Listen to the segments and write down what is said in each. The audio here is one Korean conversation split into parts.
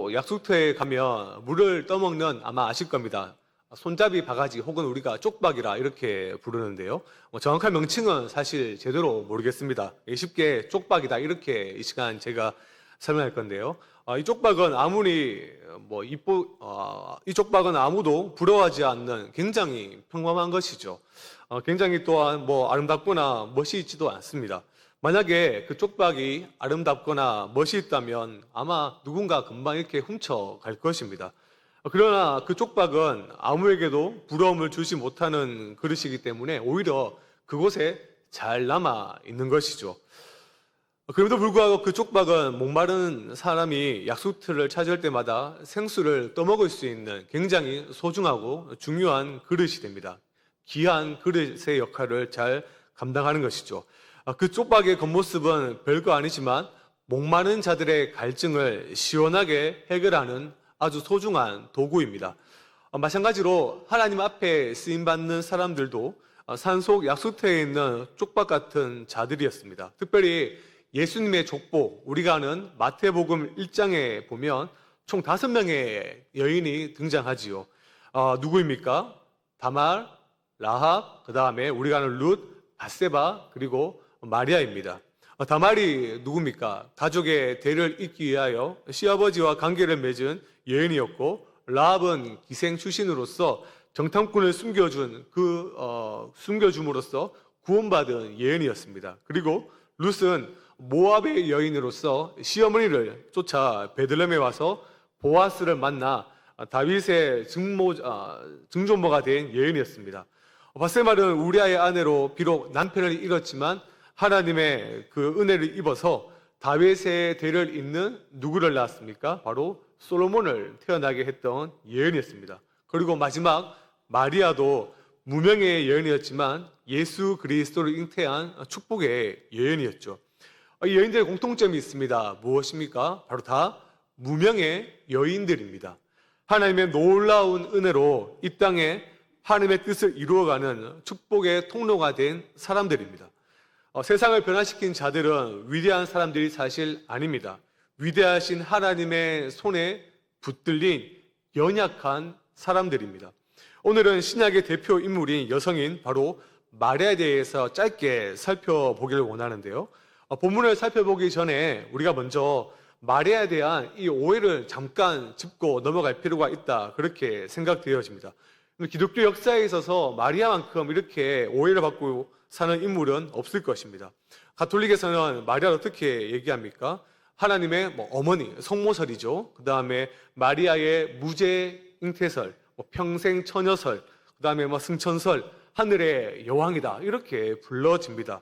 여러분도 약수터에 가면 물을 떠먹는 아마 아실 겁니다. 손잡이 바가지 혹은 우리가 쪽박이라 이렇게 부르는데요. 정확한 명칭은 사실 제대로 모르겠습니다. 쉽게 쪽박이다 이렇게 이 시간 제가 설명할 건데요. 이 쪽박은 이 쪽박은 아무도 부러워하지 않는 굉장히 평범한 것이죠. 굉장히 또한 아름답거나 멋이 있지도 않습니다. 만약에 그 쪽박이 아름답거나 멋이 있다면 아마 누군가 금방 이렇게 훔쳐갈 것입니다. 그러나 그 쪽박은 아무에게도 부러움을 주지 못하는 그릇이기 때문에 오히려 그곳에 잘 남아 있는 것이죠. 그럼에도 불구하고 그 쪽박은 목마른 사람이 약수터를 찾을 때마다 생수를 떠먹을 수 있는 굉장히 소중하고 중요한 그릇이 됩니다. 귀한 그릇의 역할을 잘 감당하는 것이죠. 그 쪽박의 겉모습은 별거 아니지만 목마른 자들의 갈증을 시원하게 해결하는 아주 소중한 도구입니다. 마찬가지로 하나님 앞에 쓰임받는 사람들도 산속 약수터에 있는 쪽박 같은 자들이었습니다. 특별히 예수님의 족보, 우리가 아는 마태복음 1장에 보면 총 5명의 여인이 등장하지요. 누구입니까? 다말, 라합, 그 다음에 우리가 아는 룻, 밧세바, 그리고 마리아입니다. 다말이 누굽니까? 가족의 대를 잇기 위하여 시아버지와 관계를 맺은 여인이었고, 라합은 기생 출신으로서 정탐꾼을 숨겨줌으로써 구원받은 여인이었습니다. 그리고 룻은 모압의 여인으로서 시어머니를 쫓아 베들레헴에 와서 보아스를 만나 다윗의 증조모가 된 여인이었습니다. 밧세바는 우리아의 아내로 비록 남편을 잃었지만 하나님의 그 은혜를 입어서 다윗의 대를 잇는 누구를 낳았습니까? 바로 솔로몬을 태어나게 했던 여인이었습니다. 그리고 마지막 마리아도 무명의 여인이었지만 예수 그리스도를 잉태한 축복의 여인이었죠. 이 여인들의 공통점이 있습니다. 무엇입니까? 바로 다 무명의 여인들입니다. 하나님의 놀라운 은혜로 이 땅에 하나님의 뜻을 이루어가는 축복의 통로가 된 사람들입니다. 세상을 변화시킨 자들은 위대한 사람들이 사실 아닙니다. 위대하신 하나님의 손에 붙들린 연약한 사람들입니다. 오늘은 신약의 대표 인물인 여성인 바로 마리아에 대해서 짧게 살펴보기를 원하는데요. 본문을 살펴보기 전에 우리가 먼저 마리아에 대한 이 오해를 잠깐 짚고 넘어갈 필요가 있다, 그렇게 생각되어집니다. 기독교 역사에 있어서 마리아만큼 이렇게 오해를 받고 사는 인물은 없을 것입니다. 가톨릭에서는 마리아를 어떻게 얘기합니까? 하나님의 어머니, 성모설이죠. 그 다음에 마리아의 무죄 잉태설, 평생 처녀설, 그 다음에 승천설, 하늘의 여왕이다, 이렇게 불러집니다.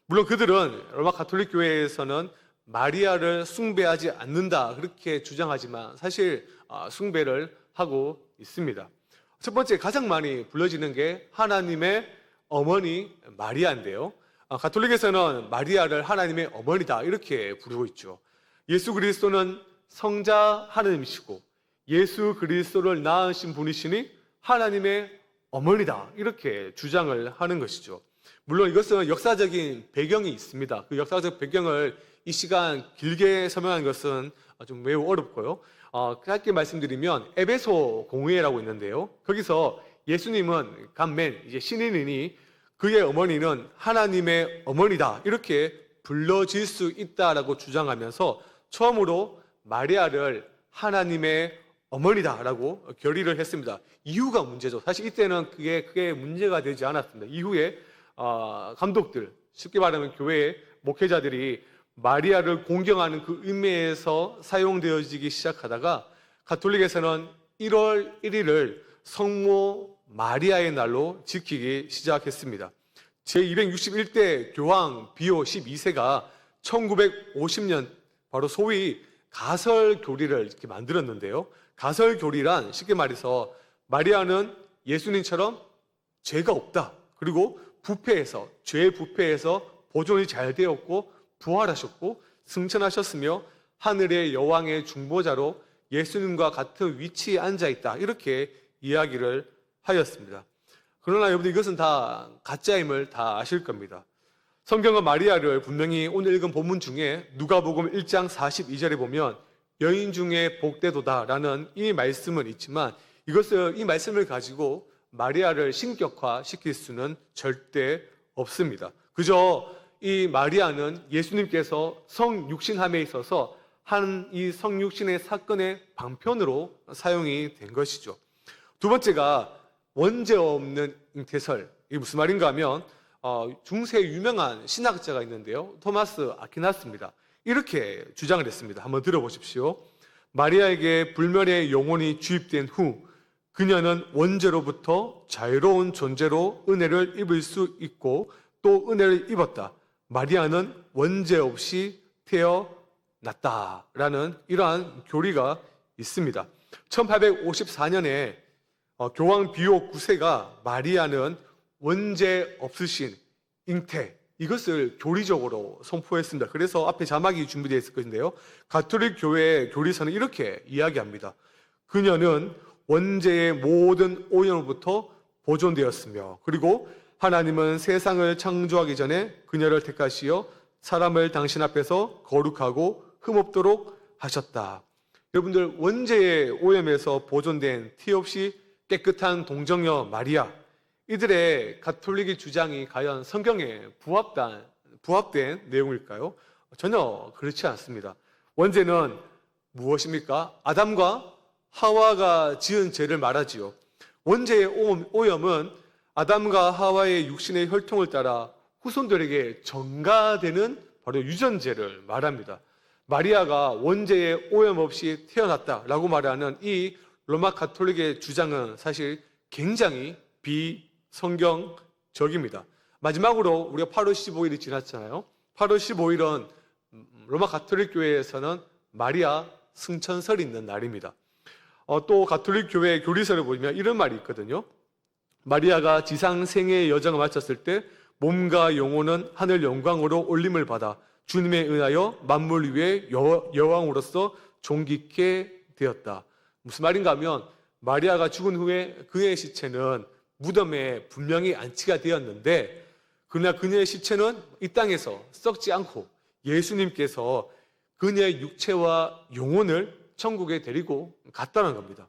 물론 그들은 로마 가톨릭 교회에서는 마리아를 숭배하지 않는다, 그렇게 주장하지만 사실 숭배를 하고 있습니다. 첫 번째, 가장 많이 불러지는 게 하나님의 어머니 마리아인데요. 가톨릭에서는 마리아를 하나님의 어머니다, 이렇게 부르고 있죠. 예수 그리스도는 성자 하나님이시고 예수 그리스도를 낳으신 분이시니 하나님의 어머니다, 이렇게 주장을 하는 것이죠. 물론 이것은 역사적인 배경이 있습니다. 그 역사적 배경을 이 시간 길게 설명하는 것은 좀 매우 어렵고요. 짧게 말씀드리면 에베소 공회라고 있는데요. 거기서 예수님은 간맨, 이제 신인이니 그의 어머니는 하나님의 어머니다, 이렇게 불러질 수 있다라고 주장하면서 처음으로 마리아를 하나님의 어머니다라고 결의를 했습니다. 이유가 문제죠. 사실 이때는 그게 크게 문제가 되지 않았습니다. 이후에 감독들, 쉽게 말하면 교회의 목회자들이 마리아를 공경하는 그 의미에서 사용되어지기 시작하다가 가톨릭에서는 1월 1일을 성모 마리아의 날로 지키기 시작했습니다. 제261대 교황 비오 12세가 1950년 바로 소위 가설교리를 이렇게 만들었는데요. 가설교리란 쉽게 말해서 마리아는 예수님처럼 죄가 없다, 그리고 죄의 부패에서 보존이 잘 되었고 부활하셨고 승천하셨으며 하늘의 여왕의 중보자로 예수님과 같은 위치에 앉아있다, 이렇게 이야기를 하였습니다. 그러나 여러분들 이것은 다 가짜임을 다 아실 겁니다. 성경은 마리아를 분명히 오늘 읽은 본문 중에 누가복음 1장 42절에 보면 여인 중에 복되도다라는 이 말씀은 있지만 이 말씀을 가지고 마리아를 신격화시킬 수는 절대 없습니다. 그저 이 마리아는 예수님께서 성육신함에 있어서 한 이 성육신의 사건의 방편으로 사용이 된 것이죠. 두 번째가 원죄 없는 잉태설. 이게 무슨 말인가 하면 중세 유명한 신학자가 있는데요. 토마스 아퀴나스입니다. 이렇게 주장을 했습니다. 한번 들어보십시오. 마리아에게 불멸의 영혼이 주입된 후 그녀는 원죄로부터 자유로운 존재로 은혜를 입을 수 있고 또 은혜를 입었다. 마리아는 원죄 없이 태어났다라는 이러한 교리가 있습니다. 1854년에 교황 비오 9세가 마리아는 원죄 없으신 잉태, 이것을 교리적으로 선포했습니다. 그래서 앞에 자막이 준비되어 있을 것인데요. 가톨릭 교회 교리서는 이렇게 이야기합니다. 그녀는 원죄의 모든 오염으로부터 보존되었으며 그리고 하나님은 세상을 창조하기 전에 그녀를 택하시어 사람을 당신 앞에서 거룩하고 흠없도록 하셨다. 여러분들, 원죄의 오염에서 보존된 티 없이 깨끗한 동정녀 마리아, 이들의 가톨릭의 주장이 과연 성경에 부합된 내용일까요? 전혀 그렇지 않습니다. 원죄는 무엇입니까? 아담과 하와가 지은 죄를 말하지요. 원죄의 오염은 아담과 하와의 육신의 혈통을 따라 후손들에게 전가되는 바로 유전죄를 말합니다. 마리아가 원죄의 오염 없이 태어났다라고 말하는 이 로마 가톨릭의 주장은 사실 굉장히 비성경적입니다. 마지막으로 우리가 8월 15일이 지났잖아요. 8월 15일은 로마 가톨릭 교회에서는 마리아 승천설이 있는 날입니다. 또 가톨릭 교회 교리서를 보면 이런 말이 있거든요. 마리아가 지상 생애의 여정을 마쳤을 때 몸과 영혼은 하늘 영광으로 올림을 받아 주님에 의하여 만물 위에 여왕으로서 존귀케 되었다. 무슨 말인가 하면 마리아가 죽은 후에 그의 시체는 무덤에 분명히 안치가 되었는데 그러나 그녀의 시체는 이 땅에서 썩지 않고 예수님께서 그녀의 육체와 영혼을 천국에 데리고 갔다는 겁니다.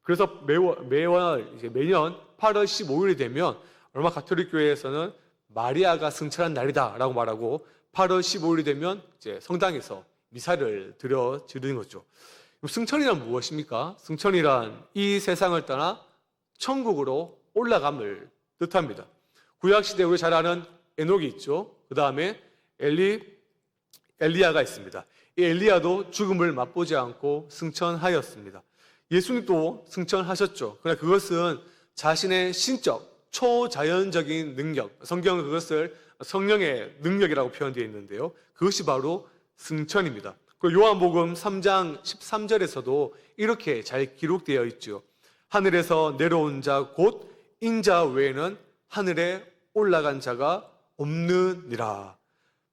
그래서 매년 8월 15일이 되면 로마 가톨릭 교회에서는 마리아가 승천한 날이다라고 말하고 8월 15일이 되면 이제 성당에서 미사를 드려 지르는 거죠. 승천이란 무엇입니까? 승천이란 이 세상을 떠나 천국으로 올라감을 뜻합니다. 구약시대 우리 잘 아는 에녹이 있죠. 그 다음에 엘리야가 있습니다. 이 엘리야도 죽음을 맛보지 않고 승천하였습니다. 예수님도 승천하셨죠. 그러나 그것은 자신의 신적, 초자연적인 능력, 성경은 그것을 성령의 능력이라고 표현되어 있는데요. 그것이 바로 승천입니다. 그리고 요한복음 3장 13절에서도 이렇게 잘 기록되어 있죠. 하늘에서 내려온 자 곧 인자 외에는 하늘에 올라간 자가 없느니라.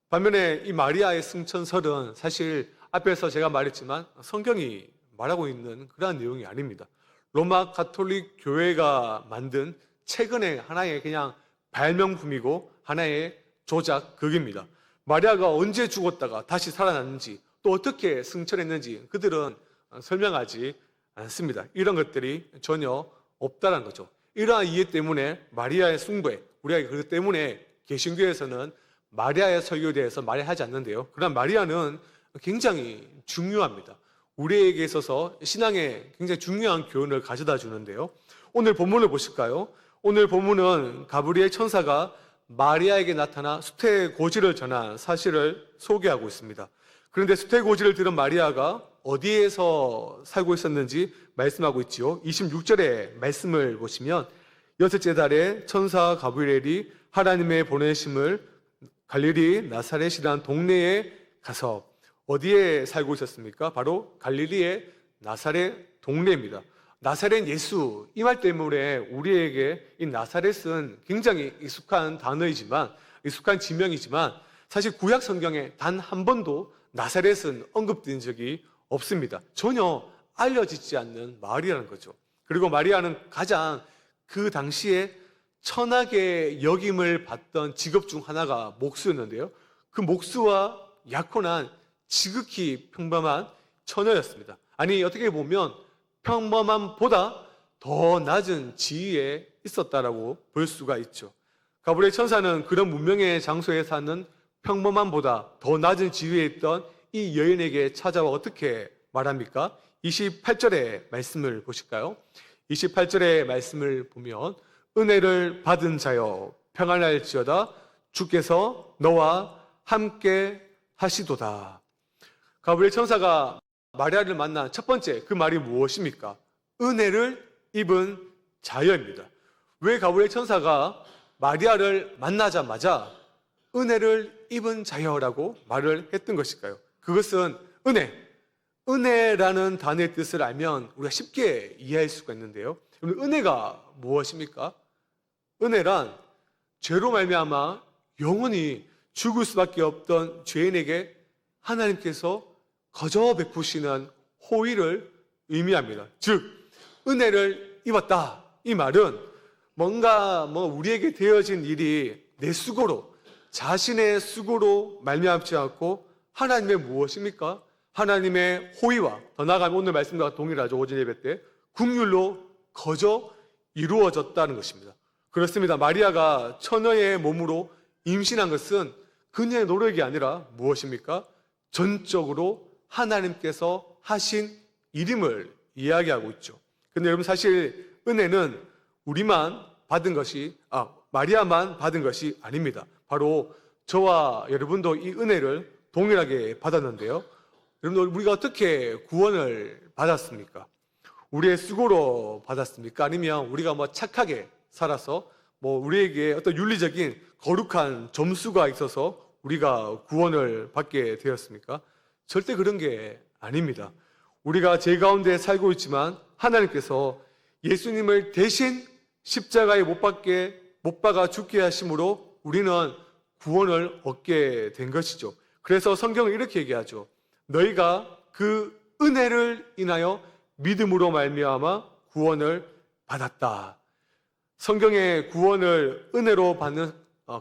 반면에 이 마리아의 승천설은 사실 앞에서 제가 말했지만 성경이 말하고 있는 그러한 내용이 아닙니다. 로마 가톨릭 교회가 만든 최근에 하나의 그냥 발명품이고 하나의 조작극입니다. 마리아가 언제 죽었다가 다시 살아났는지 또 어떻게 승천했는지 그들은 설명하지 않습니다. 이런 것들이 전혀 없다는 거죠. 이러한 이해 때문에 마리아의 숭배, 우리가 그것 때문에 개신교에서는 마리아의 설교에 대해서 말하지 않는데요. 그러나 마리아는 굉장히 중요합니다. 우리에게 있어서 신앙에 굉장히 중요한 교훈을 가져다 주는데요. 오늘 본문을 보실까요? 오늘 본문은 가브리엘 천사가 마리아에게 나타나 수태고지를 전한 사실을 소개하고 있습니다. 그런데 수태고지를 들은 마리아가 어디에서 살고 있었는지 말씀하고 있지요. 26절의 말씀을 보시면 여섯째 달에 천사 가브리엘이 하나님의 보내심을 갈릴리 나사렛이라는 동네에 가서 어디에 살고 있었습니까? 바로 갈릴리의 나사렛 동네입니다. 나사렛 예수, 이 말 때문에 우리에게 이 나사렛은 굉장히 익숙한 단어이지만, 익숙한 지명이지만 사실 구약 성경에 단 한 번도 나사렛은 언급된 적이 없습니다. 전혀 알려지지 않는 마을이라는 거죠. 그리고 마리아는 가장 그 당시에 천하게 역임을 받던 직업 중 하나가 목수였는데요. 그 목수와 약혼한 지극히 평범한 처녀였습니다. 아니 어떻게 보면 평범함보다 더 낮은 지위에 있었다라고 볼 수가 있죠. 가브리엘 천사는 그런 문명의 장소에 사는 평범함보다 더 낮은 지위에 있던 이 여인에게 찾아와 어떻게 말합니까? 28절의 말씀을 보실까요? 28절의 말씀을 보면 은혜를 받은 자여 평안할지어다 주께서 너와 함께 하시도다. 가브리엘 천사가 마리아를 만난 첫 번째 그 말이 무엇입니까? 은혜를 입은 자여입니다. 왜 가브리엘 천사가 마리아를 만나자마자 은혜를 입은 자여라고 말을 했던 것일까요? 그것은 은혜라는 단어의 뜻을 알면 우리가 쉽게 이해할 수가 있는데요. 은혜가 무엇입니까? 은혜란 죄로 말미암아 영원히 죽을 수밖에 없던 죄인에게 하나님께서 거저 베푸시는 호의를 의미합니다. 즉 은혜를 입었다. 이 말은 뭔가 우리에게 되어진 일이 내 수고로 자신의 수고로 말미암지 않고 하나님의 무엇입니까? 하나님의 호의와 더 나아가면 오늘 말씀과 동일하죠. 오전 예배 때 긍휼로 거저 이루어졌다는 것입니다. 그렇습니다. 마리아가 처녀의 몸으로 임신한 것은 그녀의 노력이 아니라 무엇입니까? 전적으로 하나님께서 하신 일임을 이야기하고 있죠. 근데 여러분 사실 은혜는 마리아만 받은 것이 아닙니다. 바로 저와 여러분도 이 은혜를 동일하게 받았는데요. 여러분들 우리가 어떻게 구원을 받았습니까? 우리의 수고로 받았습니까? 아니면 우리가 착하게 살아서 우리에게 어떤 윤리적인 거룩한 점수가 있어서 우리가 구원을 받게 되었습니까? 절대 그런 게 아닙니다. 우리가 죄 가운데 살고 있지만 하나님께서 예수님을 대신 십자가에 못 박아 죽게 하심으로 우리는 구원을 얻게 된 것이죠. 그래서 성경은 이렇게 얘기하죠. 너희가 그 은혜를 인하여 믿음으로 말미암아 구원을 받았다. 성경의 구원을 은혜로 받는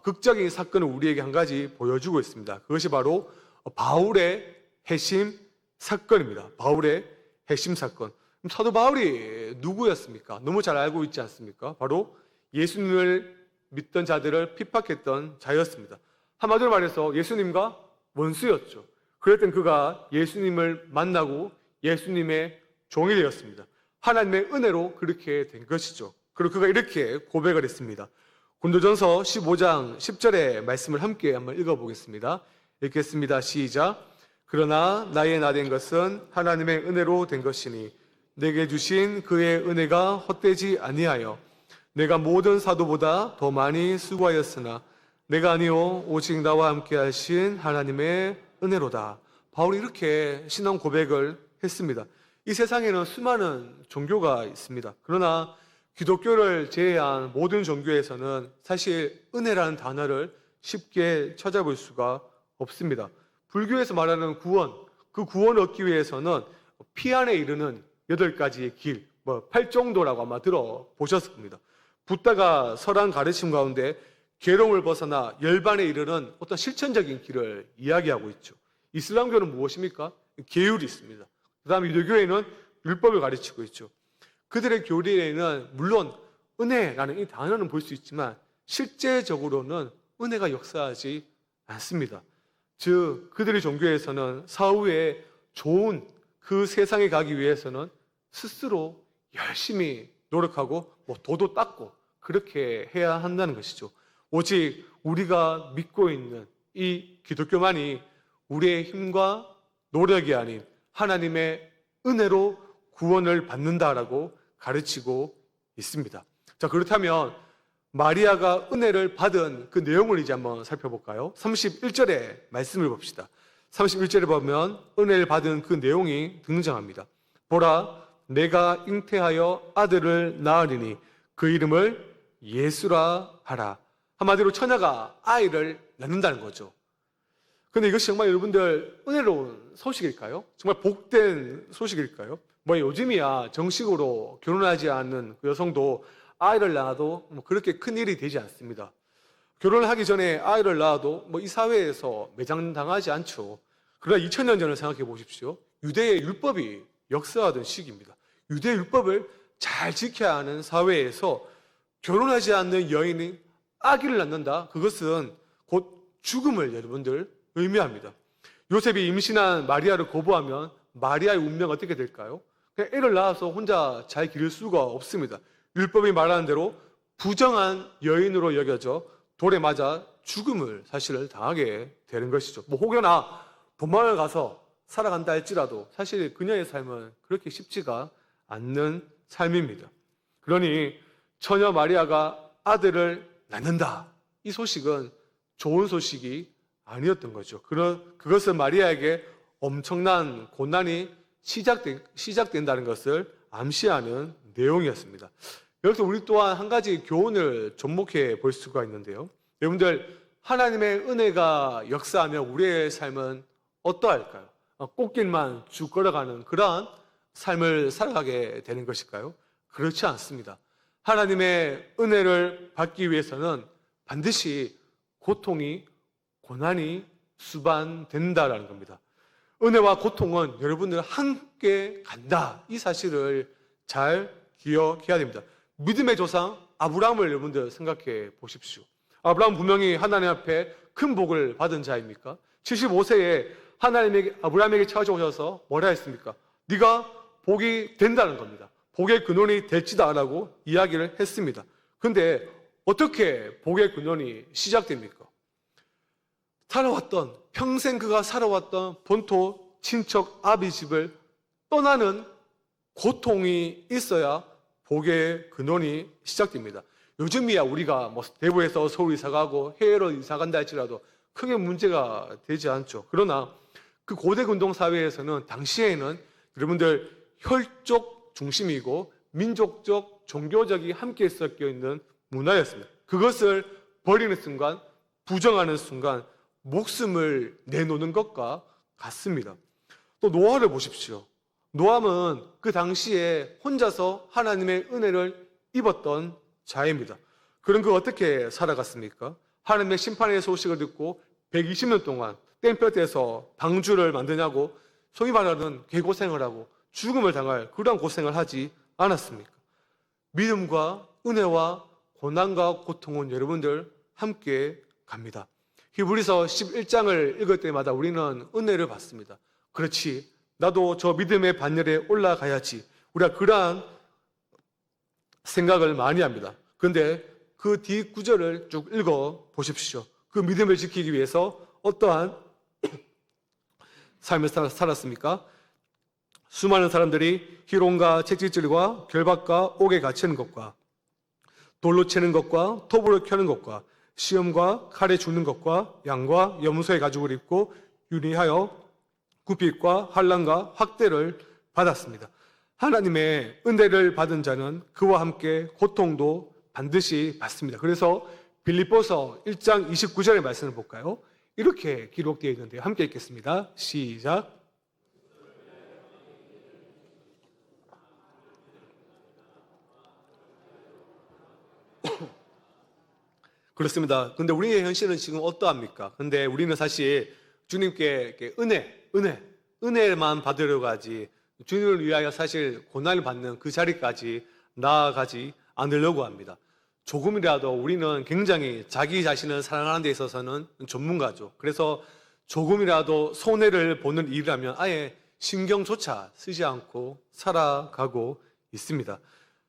극적인 사건을 우리에게 한 가지 보여주고 있습니다. 그것이 바로 바울의 회심 사건입니다. 바울의 회심 사건. 사도 바울이 누구였습니까? 너무 잘 알고 있지 않습니까? 바로 예수님을 믿던 자들을 핍박했던 자였습니다. 한마디로 말해서 예수님과 원수였죠. 그랬던 그가 예수님을 만나고 예수님의 종이 되었습니다. 하나님의 은혜로 그렇게 된 것이죠. 그리고 그가 이렇게 고백을 했습니다. 고린도전서 15장 10절의 말씀을 함께 한번 읽어보겠습니다. 읽겠습니다. 시작. 그러나 나의 나 된 것은 하나님의 은혜로 된 것이니 내게 주신 그의 은혜가 헛되지 아니하여 내가 모든 사도보다 더 많이 수고하였으나 내가 아니요 오직 나와 함께 하신 하나님의 은혜로다. 바울이 이렇게 신앙 고백을 했습니다. 이 세상에는 수많은 종교가 있습니다. 그러나 기독교를 제외한 모든 종교에서는 사실 은혜라는 단어를 쉽게 찾아볼 수가 없습니다. 불교에서 말하는 구원, 그 구원을 얻기 위해서는 피안에 이르는 8가지의 길, 팔정도라고 아마 들어보셨을 겁니다. 붓다가 설한 가르침 가운데 괴로움을 벗어나 열반에 이르는 어떤 실천적인 길을 이야기하고 있죠. 이슬람교는 무엇입니까? 계율이 있습니다. 그 다음에 유대교회는 율법을 가르치고 있죠. 그들의 교리에는 물론 은혜라는 이 단어는 볼 수 있지만 실제적으로는 은혜가 역사하지 않습니다. 즉 그들의 종교에서는 사후에 좋은 그 세상에 가기 위해서는 스스로 열심히 노력하고 도도 닦고 그렇게 해야 한다는 것이죠. 오직 우리가 믿고 있는 이 기독교만이 우리의 힘과 노력이 아닌 하나님의 은혜로 구원을 받는다라고 가르치고 있습니다. 자, 그렇다면 마리아가 은혜를 받은 그 내용을 이제 한번 살펴볼까요? 31절의 말씀을 봅시다. 31절에 보면 은혜를 받은 그 내용이 등장합니다. 보라, 내가 잉태하여 아들을 낳으리니 그 이름을 예수라 하라. 한마디로 처녀가 아이를 낳는다는 거죠. 근데 이것이 정말 여러분들 은혜로운 소식일까요? 정말 복된 소식일까요? 요즘이야 정식으로 결혼하지 않는 그 여성도 아이를 낳아도 그렇게 큰 일이 되지 않습니다. 결혼을 하기 전에 아이를 낳아도 이 사회에서 매장당하지 않죠. 그러나 2000년 전을 생각해 보십시오. 유대의 율법이 역사하던 시기입니다. 유대의 율법을 잘 지켜야 하는 사회에서 결혼하지 않는 여인이 아기를 낳는다. 그것은 곧 죽음을 여러분들 의미합니다. 요셉이 임신한 마리아를 거부하면 마리아의 운명은 어떻게 될까요? 그냥 애를 낳아서 혼자 잘 기를 수가 없습니다. 율법이 말하는 대로 부정한 여인으로 여겨져 돌에 맞아 죽음을 사실을 당하게 되는 것이죠. 혹여나 도망을 가서 살아간다 할지라도 사실 그녀의 삶은 그렇게 쉽지가 않는 삶입니다. 그러니 처녀 마리아가 아들을 낳는다. 이 소식은 좋은 소식이 아니었던 거죠. 그것은 마리아에게 엄청난 고난이 시작된다는 것을 암시하는 내용이었습니다. 여기서 우리 또한 한 가지 교훈을 접목해 볼 수가 있는데요. 여러분들, 하나님의 은혜가 역사하면 우리의 삶은 어떠할까요? 꽃길만 쭉 걸어가는 그러한 삶을 살아가게 되는 것일까요? 그렇지 않습니다. 하나님의 은혜를 받기 위해서는 반드시 고난이 수반된다라는 겁니다. 은혜와 고통은 여러분들 함께 간다. 이 사실을 잘 기억해야 됩니다. 믿음의 조상 아브라함을 여러분들 생각해 보십시오. 아브라함 분명히 하나님 앞에 큰 복을 받은 자입니까? 75세에 하나님에게 아브라함에게 찾아오셔서 뭐라 했습니까? 네가 복이 된다는 겁니다. 복의 근원이 될지다라고 이야기를 했습니다. 근데 어떻게 복의 근원이 시작됩니까? 평생 그가 살아왔던 본토 친척 아비 집을 떠나는 고통이 있어야 복의 근원이 시작됩니다. 요즘이야 우리가 대구에서 서울 이사 가고 해외로 이사 간다 할지라도 크게 문제가 되지 않죠. 그러나 그 고대 근동 사회에서는 당시에는 여러분들 혈족 중심이고 민족적, 종교적이 함께 섞여 있는 문화였습니다. 그것을 버리는 순간, 부정하는 순간 목숨을 내놓는 것과 같습니다. 또 노아를 보십시오. 노아는 그 당시에 혼자서 하나님의 은혜를 입었던 자입니다. 그런 그 어떻게 살아갔습니까? 하나님의 심판의 소식을 듣고 120년 동안 땡볕에서 방주를 만드냐고 소위 말하는 개고생을 하고 죽음을 당할 그러한 고생을 하지 않았습니까? 믿음과 은혜와 고난과 고통은 여러분들 함께 갑니다. 히브리서 11장을 읽을 때마다 우리는 은혜를 받습니다. 그렇지, 나도 저 믿음의 반열에 올라가야지. 우리가 그러한 생각을 많이 합니다. 그런데 그 뒷구절을 쭉 읽어 보십시오. 그 믿음을 지키기 위해서 어떠한 삶을 살았습니까? 수많은 사람들이 희롱과 채찍질과 결박과 옥에 갇히는 것과 돌로 치는 것과 톱으로 켜는 것과 시험과 칼에 죽는 것과 양과 염소의 가죽을 입고 유리하여 굽hit과 환난과 학대를 받았습니다. 하나님의 은혜를 받은 자는 그와 함께 고통도 반드시 받습니다. 그래서 빌립보서 1장 29절의 말씀을 볼까요? 이렇게 기록되어 있는데요. 함께 읽겠습니다. 시작. 그렇습니다. 근데 우리의 현실은 지금 어떠합니까? 근데 우리는 사실 주님께 은혜만 받으려고 하지 주님을 위하여 사실 고난을 받는 그 자리까지 나아가지 않으려고 합니다. 조금이라도 우리는 굉장히 자기 자신을 사랑하는 데 있어서는 전문가죠. 그래서 조금이라도 손해를 보는 일이라면 아예 신경조차 쓰지 않고 살아가고 있습니다.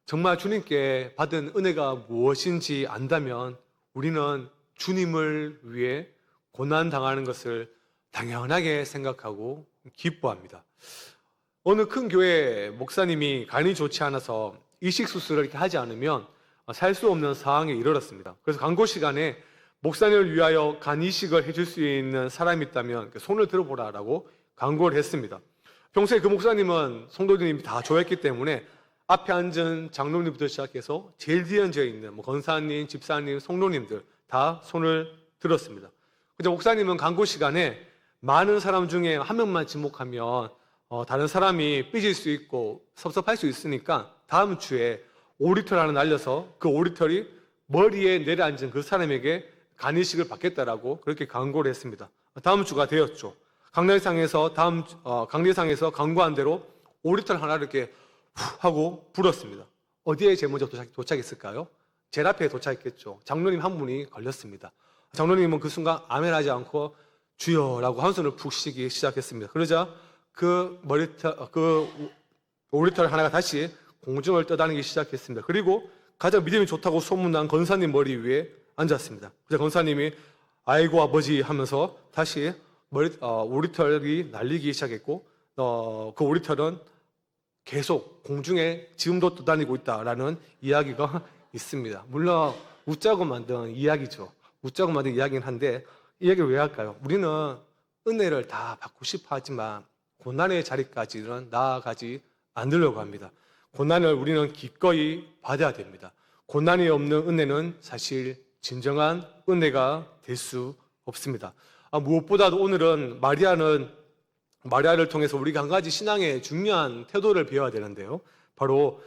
정말 주님께 받은 은혜가 무엇인지 안다면 우리는 주님을 위해 고난당하는 것을 당연하게 생각하고 기뻐합니다. 어느 큰 교회 목사님이 간이 좋지 않아서 이식수술을 이렇게 하지 않으면 살 수 없는 상황에 이르렀습니다. 그래서 광고 시간에 목사님을 위하여 간 이식을 해줄 수 있는 사람이 있다면 손을 들어보라라고 광고를 했습니다. 평소에 그 목사님은 성도님이 다 좋아했기 때문에 앞에 앉은 장로님부터 시작해서 제일 뒤에 앉아 있는 권사님, 집사님, 성도님들 다 손을 들었습니다. 근데 목사님은 광고 시간에 많은 사람 중에 한 명만 지목하면 다른 사람이 삐질 수 있고 섭섭할 수 있으니까 다음 주에 오리털 하나 날려서 그 오리털이 머리에 내려앉은 그 사람에게 간이식을 받겠다라고 그렇게 광고를 했습니다. 다음 주가 되었죠. 강례상에서 강구한 대로 5리터 하나를 이렇게 후 하고 불었습니다. 어디에 제일 먼저 도착했을까요? 제일 앞에 도착했겠죠. 장로님 한 분이 걸렸습니다. 장로님은 그 순간 아멘하지 않고 주여라고 한 손을 푹 쉬기 시작했습니다. 그러자 그 5리터 하나가 다시 공중을 떠다니기 시작했습니다. 그리고 가장 믿음이 좋다고 소문난 권사님 머리 위에 앉았습니다. 그래서 권사님이 아이고 아버지 하면서 다시 5리터이 날리기 시작했고 그 5리터는 계속 공중에 지금도 떠다니고 있다라는 이야기가 있습니다. 물론 웃자고 만든 이야기죠. 웃자고 만든 이야기긴 한데 이 얘기를 왜 할까요? 우리는 은혜를 다 받고 싶어 하지만 고난의 자리까지는 나아가지 않으려고 합니다. 고난을 우리는 기꺼이 받아야 됩니다. 고난이 없는 은혜는 사실 진정한 은혜가 될 수 없습니다. 무엇보다도 오늘은 마리아를 통해서 우리가 한 가지 신앙의 중요한 태도를 배워야 되는데요. 바로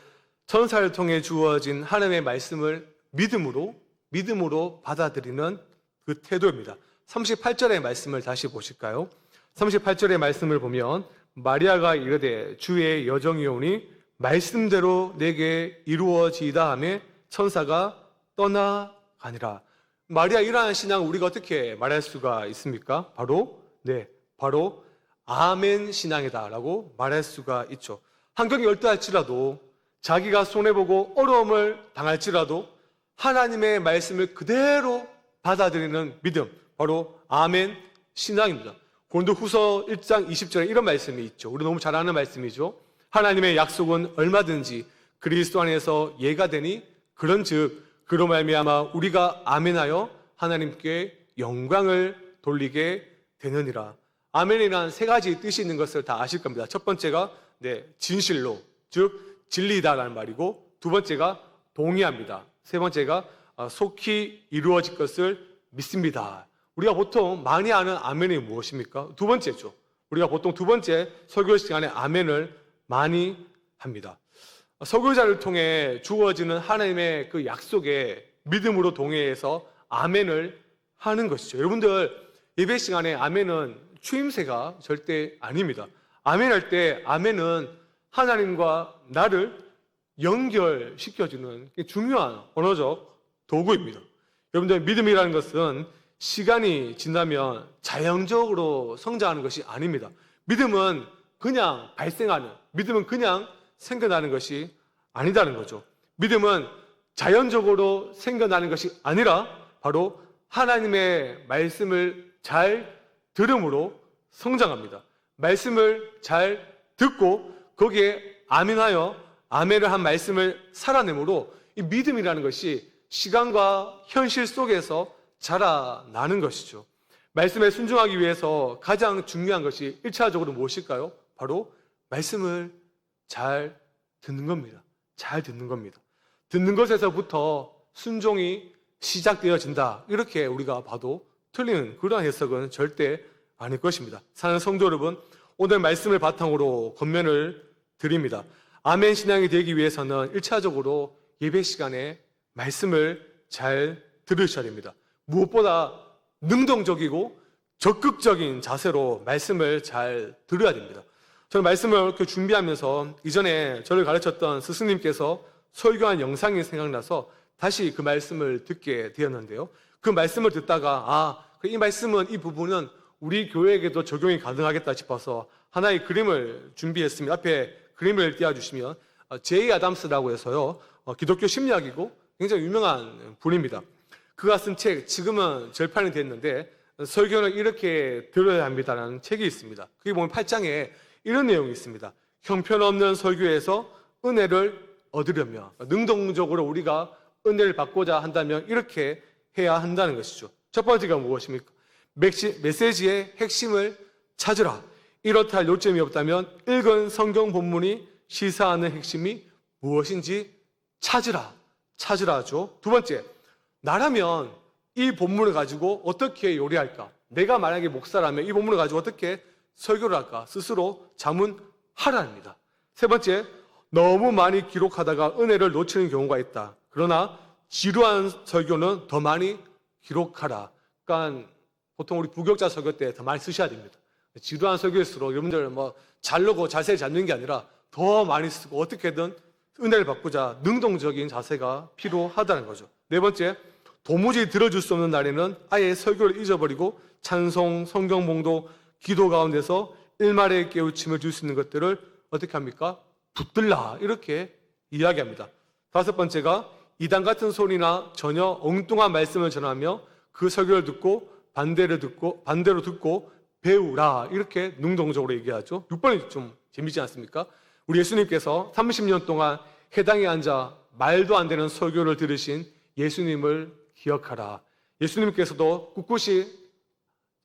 천사를 통해 주어진 하나님의 말씀을 믿음으로 받아들이는 그 태도입니다. 38절의 말씀을 다시 보실까요? 38절의 말씀을 보면 마리아가 이르되 주의 여정이오니 말씀대로 내게 이루어지이다 하며 천사가 떠나가니라. 마리아 이러한 신앙을 우리가 어떻게 말할 수가 있습니까? 바로 아멘 신앙이다라고 말할 수가 있죠. 환경이 어떠할지라도 자기가 손해보고 어려움을 당할지라도 하나님의 말씀을 그대로 받아들이는 믿음, 바로 아멘 신앙입니다. 고린도후서 1장 20절에 이런 말씀이 있죠. 우리 너무 잘 아는 말씀이죠. 하나님의 약속은 얼마든지 그리스도 안에서 예가 되니 그런즉 그로 말미암아 우리가 아멘하여 하나님께 영광을 돌리게 되느니라. 아멘이란 세 가지 뜻이 있는 것을 다 아실 겁니다. 첫 번째가 진실로, 즉 진리다라는 말이고, 두 번째가 동의합니다. 세 번째가 속히 이루어질 것을 믿습니다. 우리가 보통 많이 아는 아멘이 무엇입니까? 두 번째죠. 우리가 보통 두 번째 설교 시간에 아멘을 많이 합니다. 설교자를 통해 주어지는 하나님의 그 약속에 믿음으로 동의해서 아멘을 하는 것이죠. 여러분들 예배 시간에 아멘은 추임새가 절대 아닙니다. 아멘할 때 아멘은 하나님과 나를 연결시켜주는 중요한 언어적 도구입니다. 여러분들 믿음이라는 것은 시간이 지나면 자연적으로 성장하는 것이 아닙니다. 믿음은 그냥 발생하는, 믿음은 그냥 생겨나는 것이 아니다는 거죠. 믿음은 자연적으로 생겨나는 것이 아니라 바로 하나님의 말씀을 잘 들음으로 성장합니다. 말씀을 잘 듣고 거기에 아멘하여 아멘을 한 말씀을 살아내므로 이 믿음이라는 것이 시간과 현실 속에서 자라나는 것이죠. 말씀에 순종하기 위해서 가장 중요한 것이 1차적으로 무엇일까요? 바로 말씀을 잘 듣는 겁니다. 잘 듣는 겁니다. 듣는 것에서부터 순종이 시작되어진다. 이렇게 우리가 봐도 틀린 그러한 해석은 절대 아닐 것입니다. 사는 성도 여러분, 오늘 말씀을 바탕으로 권면을 드립니다. 아멘 신앙이 되기 위해서는 1차적으로 예배 시간에 말씀을 잘 들으셔야 됩니다. 무엇보다 능동적이고 적극적인 자세로 말씀을 잘 들어야 됩니다. 저는 말씀을 이렇게 준비하면서 이전에 저를 가르쳤던 스승님께서 설교한 영상이 생각나서 다시 그 말씀을 듣게 되었는데요. 그 말씀을 듣다가 이 말씀은, 이 부분은 우리 교회에게도 적용이 가능하겠다 싶어서 하나의 그림을 준비했습니다. 앞에 그림을 띄워주시면 제이 아담스라고 해서요, 기독교 심리학이고 굉장히 유명한 분입니다. 그가 쓴 책, 지금은 절판이 됐는데 설교는 이렇게 들어야 합니다라는 책이 있습니다. 거기 보면 8장에 이런 내용이 있습니다. 형편없는 설교에서 은혜를 얻으려면, 능동적으로 우리가 은혜를 받고자 한다면 이렇게 해야 한다는 것이죠. 첫 번째가 무엇입니까? 메시지의 핵심을 찾으라. 이렇다 할 요점이 없다면 읽은 성경 본문이 시사하는 핵심이 무엇인지 찾으라죠. 두 번째, 나라면 이 본문을 가지고 어떻게 요리할까? 내가 만약에 목사라면 이 본문을 가지고 어떻게 설교를 할까? 스스로 자문하라입니다. 세 번째, 너무 많이 기록하다가 은혜를 놓치는 경우가 있다. 그러나 지루한 설교는 더 많이 기록하라. 그러니까 보통 우리 부교육자 설교 때 더 많이 쓰셔야 됩니다. 지루한 설교일수록 여러분들 뭐 자르고 자세히 잡는 게 아니라 더 많이 쓰고 어떻게든 은혜를 받고자 능동적인 자세가 필요하다는 거죠. 네 번째, 도무지 들어줄 수 없는 날에는 아예 설교를 잊어버리고 찬송, 성경 봉독, 기도 가운데서 일말의 깨우침을 줄 수 있는 것들을 어떻게 합니까? 붙들라, 이렇게 이야기합니다. 다섯 번째가 이단 같은 소리나 전혀 엉뚱한 말씀을 전하며 그 설교를 듣고 반대로 듣고 배우라, 이렇게 능동적으로 얘기하죠. 6번이 좀 재미있지 않습니까? 우리 예수님께서 30년 동안 해당에 앉아 말도 안 되는 설교를 들으신 예수님을 기억하라. 예수님께서도 꿋꿋이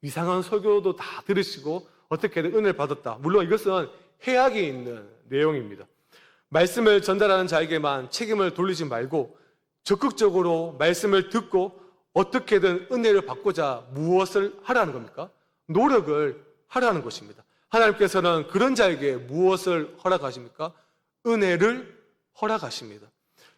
이상한 설교도 다 들으시고 어떻게든 은혜를 받았다. 물론 이것은 해악이 있는 내용입니다. 말씀을 전달하는 자에게만 책임을 돌리지 말고 적극적으로 말씀을 듣고 어떻게든 은혜를 받고자 무엇을 하라는 겁니까? 노력을 하라는 것입니다. 하나님께서는 그런 자에게 무엇을 허락하십니까? 은혜를 허락하십니다.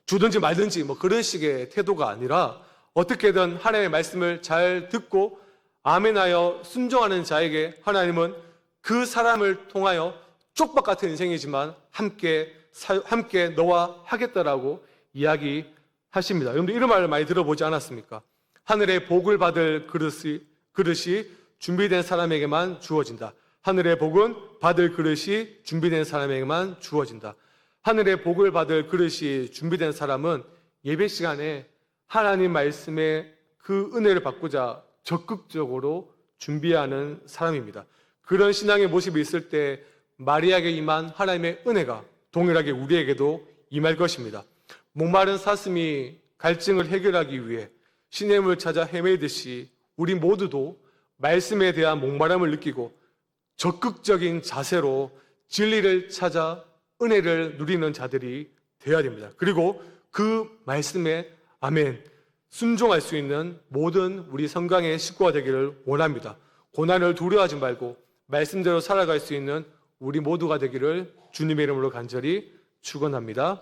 주든지 말든지 뭐 그런 식의 태도가 아니라 어떻게든 하나님의 말씀을 잘 듣고 아멘하여 순종하는 자에게 하나님은 그 사람을 통하여 쪽박 같은 인생이지만 함께 너와 하겠다라고 이야기하십니다. 여러분들 이런 말을 많이 들어보지 않았습니까? 하늘의 복을 받을 그릇이 준비된 사람에게만 주어진다. 하늘의 복은 받을 그릇이 준비된 사람에게만 주어진다. 하늘의 복을 받을 그릇이 준비된 사람은 예배 시간에 하나님 말씀의 그 은혜를 받고자 적극적으로 준비하는 사람입니다. 그런 신앙의 모습이 있을 때 마리아에게 임한 하나님의 은혜가 동일하게 우리에게도 임할 것입니다. 목마른 사슴이 갈증을 해결하기 위해 시냇물 찾아 헤매듯이 우리 모두도 말씀에 대한 목마름을 느끼고 적극적인 자세로 진리를 찾아 은혜를 누리는 자들이 되어야 됩니다. 그리고 그 말씀에 아멘 순종할 수 있는 모든 우리 성강의 식구가 되기를 원합니다. 고난을 두려워하지 말고 말씀대로 살아갈 수 있는 우리 모두가 되기를 주님의 이름으로 간절히 축원합니다.